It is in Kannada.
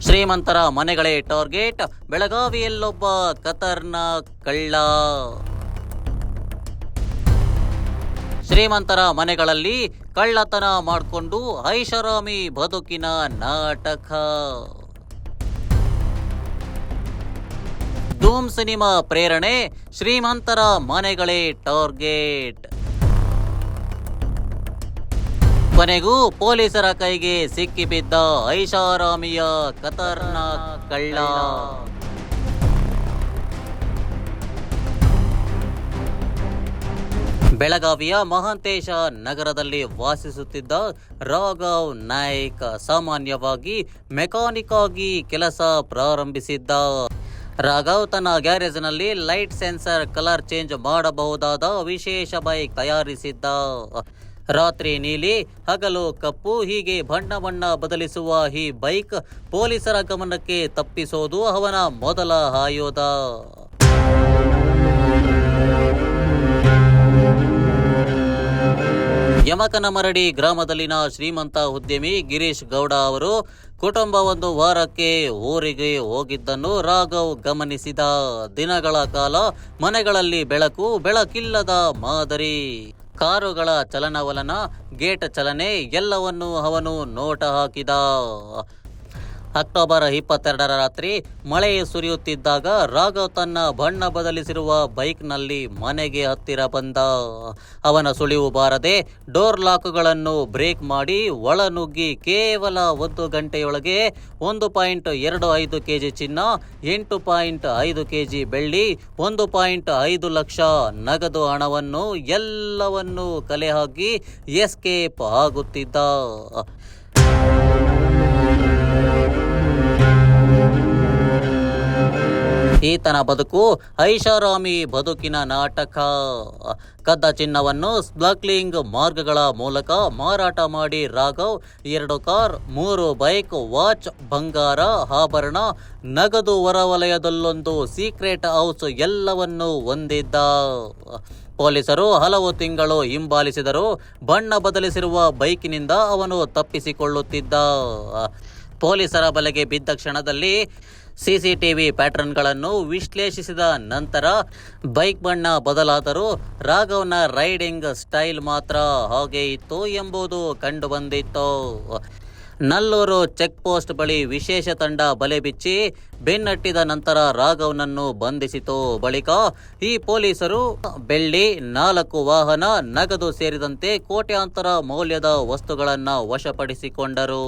ಶ್ರೀಮಂತರ ಮನೆಗಳೇ ಟಾರ್ಗೆಟ್, ಬೆಳಗಾವಿಯಲ್ಲೊಬ್ಬ ಖತರ್ನಾಕ್ ಕಳ್ಳ. ಶ್ರೀಮಂತರ ಮನೆಗಳಲ್ಲಿ ಕಳ್ಳತನ ಮಾಡಿಕೊಂಡು ಐಷಾರಾಮಿ ಬದುಕಿನ ನಾಟಕ. ಧೂಮ್ ಸಿನಿಮಾ ಪ್ರೇರಣೆ, ಶ್ರೀಮಂತರ ಮನೆಗಳೇ ಟಾರ್ಗೆಟ್. ಕೊನೆಗೂ ಪೊಲೀಸರ ಕೈಗೆ ಸಿಕ್ಕಿಬಿದ್ದ ಐಷಾರಾಮಿಯ ಖತರ್ನಾಕ್ ಕಳ್ಳ. ಬೆಳಗಾವಿಯ ಮಹಾಂತೇಶ ನಗರದಲ್ಲಿ ವಾಸಿಸುತ್ತಿದ್ದ ರಾಘವ್ ನಾಯ್ಕ್ ಸಾಮಾನ್ಯವಾಗಿ ಮೆಕ್ಯಾನಿಕ್ ಆಗಿ ಕೆಲಸ ಪ್ರಾರಂಭಿಸಿದ್ದ. ರಾಘವ್ ತನ್ನ ಗ್ಯಾರೇಜ್ನಲ್ಲಿ ಲೈಟ್ ಸೆನ್ಸರ್ ಕಲರ್ ಚೇಂಜ್ ಮಾಡಬಹುದಾದ ವಿಶೇಷ ಬೈಕ್ ತಯಾರಿಸಿದ್ದ. ರಾತ್ರಿ ನೀಲಿ, ಹಗಲು ಕಪ್ಪು, ಹೀಗೆ ಬಣ್ಣ ಬಣ್ಣ ಬದಲಿಸುವ ಈ ಬೈಕ್ ಪೊಲೀಸರ ಗಮನಕ್ಕೆ ತಪ್ಪಿಸೋದು ಅವನ ಮೊದಲ ಆಯುಧ. ಯಮಕನಮರಡಿ ಗ್ರಾಮದಲ್ಲಿನ ಶ್ರೀಮಂತ ಉದ್ಯಮಿ ಗಿರೀಶ್ ಗೌಡ ಅವರು ಕುಟುಂಬ ಒಂದು ವಾರಕ್ಕೆ ಊರಿಗೆ ಹೋಗಿದ್ದನ್ನು ರಾಘವ್ ಗಮನಿಸಿದ. ದಿನಗಳ ಕಾಲ ಮನೆಗಳಲ್ಲಿ ಬೆಳಕಿಲ್ಲದ ಮಾದರಿ, ಕಾರುಗಳ ಚಲನವಲನ, ಗೇಟ್ ಚಲನೆ ಎಲ್ಲವನ್ನೂ ಅವನು ನೋಟ ಹಾಕಿದ. ಅಕ್ಟೋಬರ್ 22ರ ರಾತ್ರಿ ಮಳೆ ಸುರಿಯುತ್ತಿದ್ದಾಗ ರಾಘವ್ ತನ್ನ ಬಣ್ಣ ಬದಲಿಸಿರುವ ಬೈಕ್ನಲ್ಲಿ ಮನೆಗೆ ಹತ್ತಿರ ಬಂದ. ಅವನ ಸುಳಿವು ಬಾರದೆ ಡೋರ್ ಲಾಕ್ಗಳನ್ನು ಬ್ರೇಕ್ ಮಾಡಿ ಒಳನುಗ್ಗಿ ಕೇವಲ 1 ಗಂಟೆಯೊಳಗೆ 1.25 kg ಚಿನ್ನ, 8.5 kg ಬೆಳ್ಳಿ, 1.5 ಲಕ್ಷ ನಗದು ಹಣವನ್ನು ಎಲ್ಲವನ್ನೂ ಕಲೆ ಹಾಕಿ ಎಸ್ಕೇಪ್ ಆಗುತ್ತಿದ್ದ. ಈತನ ಬದುಕು ಐಷಾರಾಮಿ ಬದುಕಿನ ನಾಟಕ. ಕದ್ದ ಚಿನ್ನವನ್ನು ಸ್ಮಗ್ಲಿಂಗ್ ಮಾರ್ಗಗಳ ಮೂಲಕ ಮಾರಾಟ ಮಾಡಿ ರಾಘವ್ 2 ಕಾರ್, 3 ಬೈಕ್, ವಾಚ್, ಬಂಗಾರ, ಆಭರಣ, ನಗದು, ಹೊರವಲಯದಲ್ಲೊಂದು ಸೀಕ್ರೆಟ್ ಹೌಸ್ ಎಲ್ಲವನ್ನೂ ಹೊಂದಿದ್ದ. ಪೊಲೀಸರು ಹಲವು ತಿಂಗಳು ಹಿಂಬಾಲಿಸಿದರು. ಬಣ್ಣ ಬದಲಿಸಿರುವ ಬೈಕಿನಿಂದ ಅವನು ತಪ್ಪಿಸಿಕೊಳ್ಳುತ್ತಿದ್ದ. ಪೊಲೀಸರ ಬಲೆಗೆ ಬಿದ್ದ ಕ್ಷಣದಲ್ಲಿ ಸಿಸಿಟಿವಿ ಪ್ಯಾಟರ್ನ್ಗಳನ್ನು ವಿಶ್ಲೇಷಿಸಿದ ನಂತರ ಬೈಕ್ ಬಣ್ಣ ಬದಲಾದರೂ ರಾಘವ್ನ ರೈಡಿಂಗ್ ಸ್ಟೈಲ್ ಮಾತ್ರ ಹಾಗೆ ಇತ್ತು ಎಂಬುದು ಕಂಡುಬಂದಿತ್ತು. ನಲ್ಲೂರು ಚೆಕ್ ಪೋಸ್ಟ್ ಬಳಿ ವಿಶೇಷ ತಂಡ ಬಲೆ ಬಿಚ್ಚಿ ಬೆನ್ನಟ್ಟಿದ ನಂತರ ರಾಘವ್ನನ್ನು ಬಂಧಿಸಿತು. ಬಳಿಕ ಈ ಪೊಲೀಸರು ಬೆಳ್ಳಿ, 4 ವಾಹನ, ನಗದು ಸೇರಿದಂತೆ ಕೋಟ್ಯಾಂತರ ಮೌಲ್ಯದ ವಸ್ತುಗಳನ್ನು ವಶಪಡಿಸಿಕೊಂಡರು.